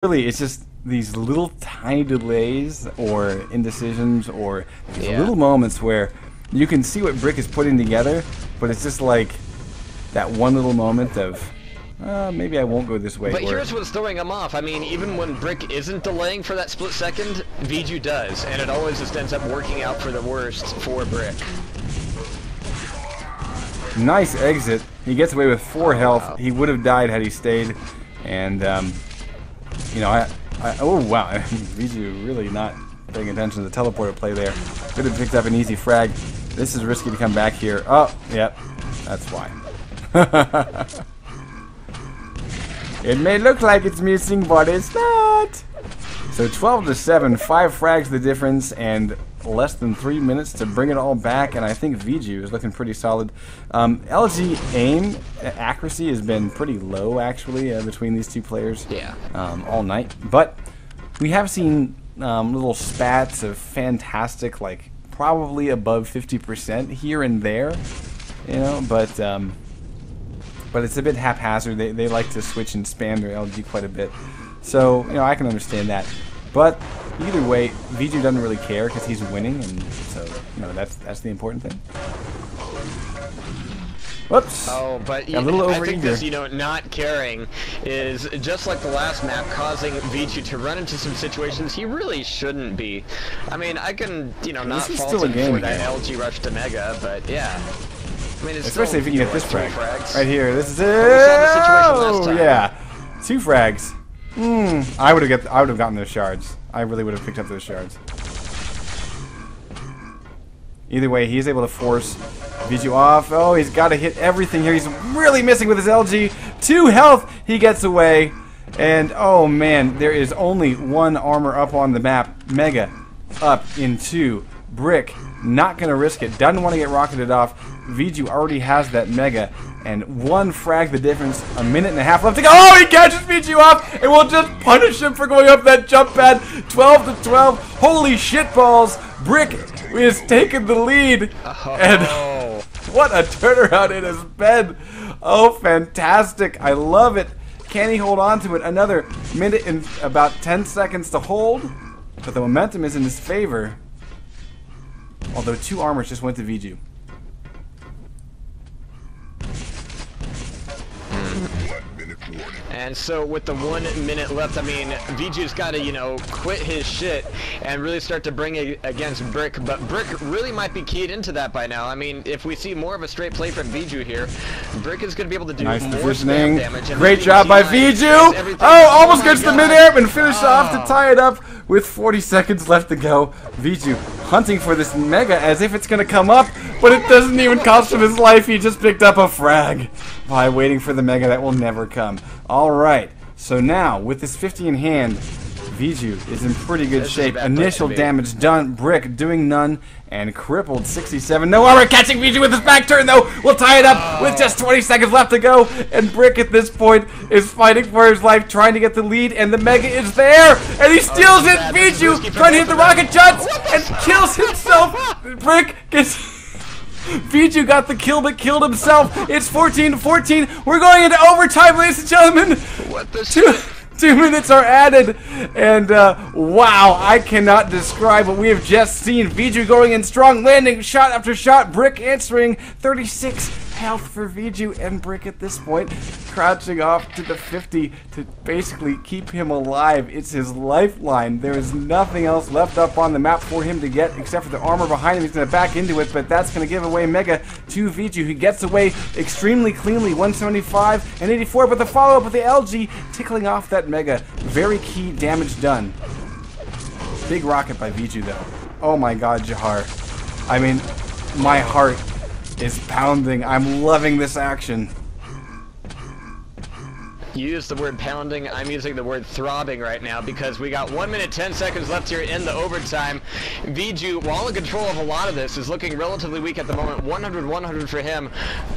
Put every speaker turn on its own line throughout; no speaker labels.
Really, it's just these little tiny delays or indecisions or these little moments where you can see what Brick is putting together, but it's just like that one little moment of, maybe I won't go this way.
But here's what's throwing him off. I mean, even when Brick isn't delaying for that split second, Viju does, and it always just ends up working out for the worst for Brick.
Nice exit. He gets away with 4 health. Wow. He would have died had he stayed. And, you know, oh, wow. Viju really not paying attention to the teleporter play there. Could have picked up an easy frag. This is risky to come back here. Oh, yep. That's why. It may look like it's missing, but it's not. So 12-7, 5 frags the difference, and less than 3 minutes to bring it all back, and I think Viju is looking pretty solid. LG aim accuracy has been pretty low, actually, between these two players all night. But we have seen little spats of fantastic, like probably above 50% here and there, you know, but it's a bit haphazard. They like to switch and spam their LG quite a bit. So, you know, I can understand that. But either way, Viju doesn't really care because he's winning, and so, you know, that's the important thing. Whoops.
Oh, but
a little
I think this, you know, not caring is just like the last map, causing Viju to run into some situations he really shouldn't be. I mean, I can, you know, not fault him for that LG rush to Mega, but yeah. I mean, it's
especially if you can get this frag right here. This is it.
Oh,
yeah, 2 frags. I would have gotten those shards. I really would have picked up those shards. Either way, he's able to force Viju off. Oh, he's got to hit everything here. He's really missing with his LG. 2 health. He gets away. And, oh, man, there is only 1 armor up on the map. Mega up in 2. Brick, not going to risk it. Doesn't want to get rocketed off. Viju already has that Mega. And 1 frag the difference. A minute and a half left to go. Oh, he catches Viju off. And we'll just punish him for going up that jump pad. 12-12. Holy shit balls. Brick is taking the lead. And what a turnaround it has been. Oh, fantastic. I love it. Can he hold on to it? Another minute and about 10 seconds to hold. But the momentum is in his favor. Although 2 armors just went to Viju.
And so with the 1 minute left, I mean, Viju's got to, you know, quit his shit and really start to bring it against Brick. But Brick really might be keyed into that by now. I mean, if we see more of a straight play from Viju here, Brick is going to be able to do more spam damage.
Great job by Viju. Oh, almost gets the mid-air and finish off to tie it up with 40 seconds left to go. Viju hunting for this Mega as if it's going to come up, but it doesn't even cost him his life. He just picked up a frag by waiting for the Mega that will never come. Alright, so now with this 50 in hand, Viju is in pretty good shape. Initial damage done, Brick doing none, and crippled 67. No armor, catching Viju with his back turn though. We'll tie it up with just 20 seconds left to go, and Brick at this point is fighting for his life, trying to get the lead, and the Mega is there, and he steals it. Viju trying to hit the rocket shots and kills himself. Brick gets... Viju got the kill but killed himself. It's 14-14. We're going into overtime, ladies and gentlemen.
What the shit?
2 minutes are added. And wow, I cannot describe what we have just seen. Viju going in strong, landing shot after shot. Brick answering. 36 health for Viju, and Brick at this point crouching off to the 50 to basically keep him alive. It's his lifeline. There is nothing else left up on the map for him to get except for the armor behind him. He's going to back into it, but that's going to give away Mega to Viju. He gets away extremely cleanly, 175 and 84, but the follow-up with the LG tickling off that Mega. Very key damage done. Big rocket by Viju though. Oh my god, Jahar. I mean, my heart is pounding. I'm loving this action.
You use the word pounding, I'm using the word throbbing right now because we got 1 minute 10 seconds left here in the overtime. Viju, while in control of a lot of this, is looking relatively weak at the moment. 100-100 for him.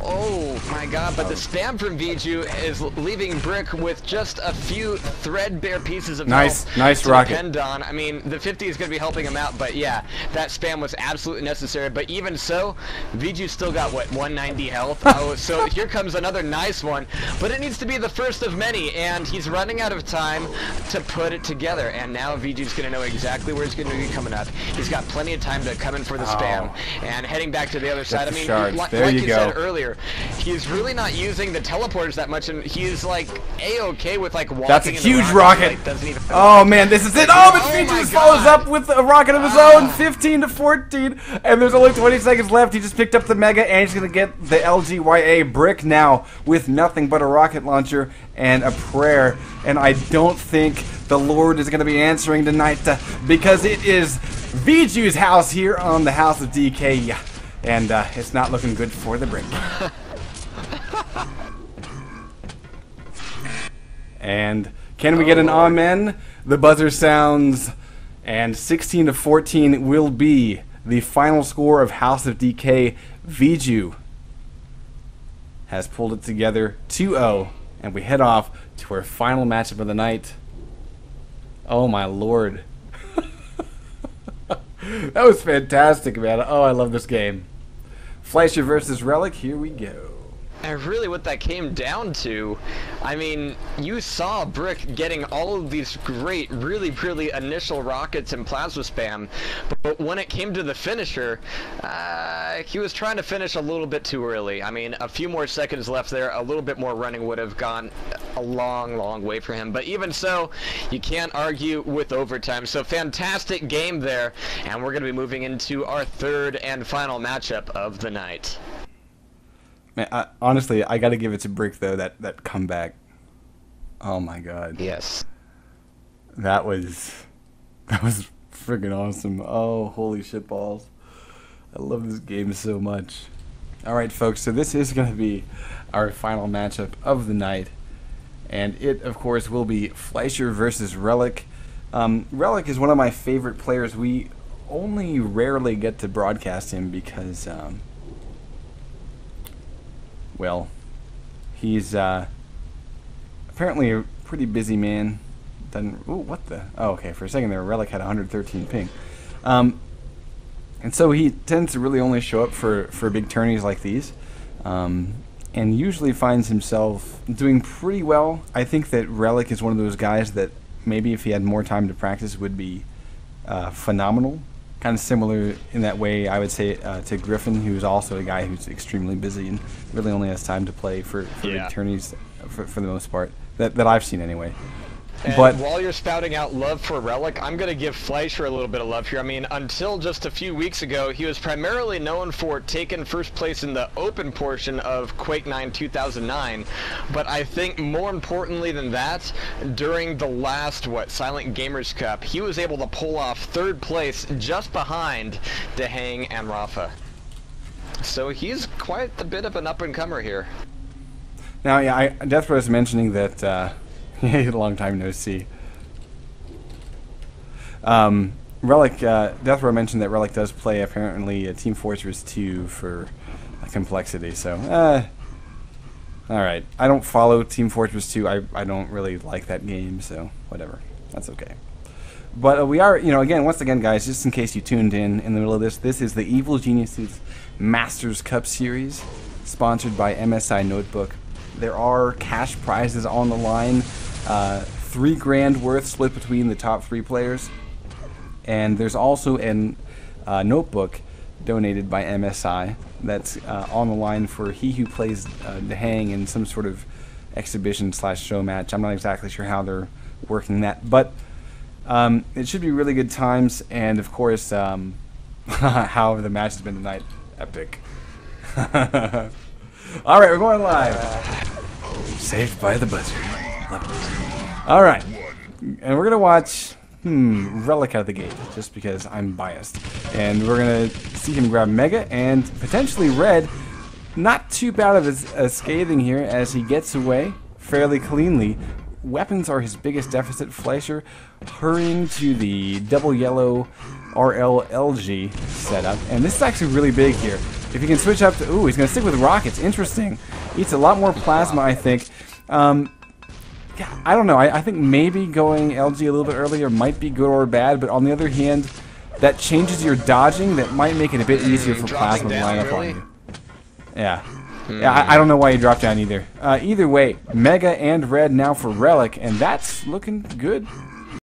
Oh my god, but the spam from Viju is leaving Brick with just a few threadbare pieces of health to
rocket.
Depend on. I mean, the 50 is going to be helping him out, but yeah, that spam was absolutely necessary. But even so, Viju still got, what, 190 health? Oh, so here comes another nice one, but it needs to be the first first of many, and he's running out of time to put it together. And now VG's going to know exactly where he's going to be coming up. He's got plenty of time to come in for the spam. And heading back to the other side, I mean, like you said earlier, he's really not using the teleporters that much, and he's like A-okay with like walking.
That's a
in
huge
the
rocket.
Like,
oh man, this is it. Oh, but VG just follows up with a rocket of his own, 15-14, and there's only 20 seconds left. He just picked up the Mega, and he's gonna get the LGYA brick now with nothing but a rocket launcher and a prayer. And I don't think the Lord is gonna be answering tonight because it is VG's house here on the House of DK, and it's not looking good for the brick. And can we get an amen? The buzzer sounds, and 16-14 will be the final score of House of DK. VG has pulled it together 2-0, and we head off to our final matchup of the night. Oh my lord. That was fantastic, man. Oh, I love this game. Fleischer versus Relic, here we go.
And really what that came down to, I mean, you saw Brick getting all of these great, really initial rockets and plasma spam, but when it came to the finisher, he was trying to finish a little bit too early. I mean, a few more seconds left there, a little bit more running would have gone a long way for him, but even so, you can't argue with overtime. So fantastic game there, and we're going to be moving into our third and final matchup of the night.
Man, honestly, I got to give it to Brick though. That comeback. Oh my God.
Yes.
That was friggin' awesome. Oh, holy shit balls! I love this game so much. All right, folks. So this is going to be our final matchup of the night, and it, of course, will be Fleischer versus Relic. Relic is one of my favorite players. We only rarely get to broadcast him because. Well, he's apparently a pretty busy man. Doesn't. Ooh, what the? Oh, okay. For a second there, Relic had 113 ping, and so he tends to really only show up for big tourneys like these, and usually finds himself doing pretty well. I think that Relic is one of those guys that maybe if he had more time to practice would be phenomenal. Kind of similar in that way, I would say, to Griffin, who's also a guy who's extremely busy and really only has time to play for big tourneys for the most part, that I've seen anyway.
And
but
while you're spouting out love for Relic, I'm going to give Fleischer a little bit of love here. I mean, until just a few weeks ago, he was primarily known for taking first place in the open portion of Quake 9 2009. But I think more importantly than that, during the last, Silent Gamers Cup, he was able to pull off third place just behind Dehang and Rafa. So he's quite a bit of an up-and-comer here.
Now, yeah, Death Row is mentioning that... a long time no see. Relic, Death Row mentioned that Relic does play apparently Team Fortress 2 for complexity, so, alright. I don't follow Team Fortress 2, I don't really like that game, so whatever. That's okay. But we are, again, once again, guys, just in case you tuned in the middle of this is the Evil Geniuses Masters Cup Series, sponsored by MSI Notebook. There are cash prizes on the line, $3 grand worth split between the top 3 players, and there's also an notebook donated by MSI that's on the line for he who plays Dehang in some sort of exhibition/show match. I'm not exactly sure how they're working that, but it should be really good times, and of course, how the match has been tonight, epic. All right, we're going live. Saved by the buzzer. Love it. All right, and we're gonna watch Relic out of the gate, just because I'm biased, and we're gonna see him grab Mega and potentially Red. Not too bad of a scathing here as he gets away fairly cleanly. Weapons are his biggest deficit. Fleischer hurrying to the double yellow RLLG setup, and this is actually really big here. If he can switch up to... Ooh, he's going to stick with rockets. Interesting. Eats a lot more plasma, I think. Yeah, I don't know. I think maybe going LG a little bit earlier might be good or bad, but on the other hand, that changes your dodging. That might make it a bit easier for plasma to line up on you. Yeah. Yeah, I don't know why he dropped down either. Either way, Mega and Red now for Relic, and that's looking good.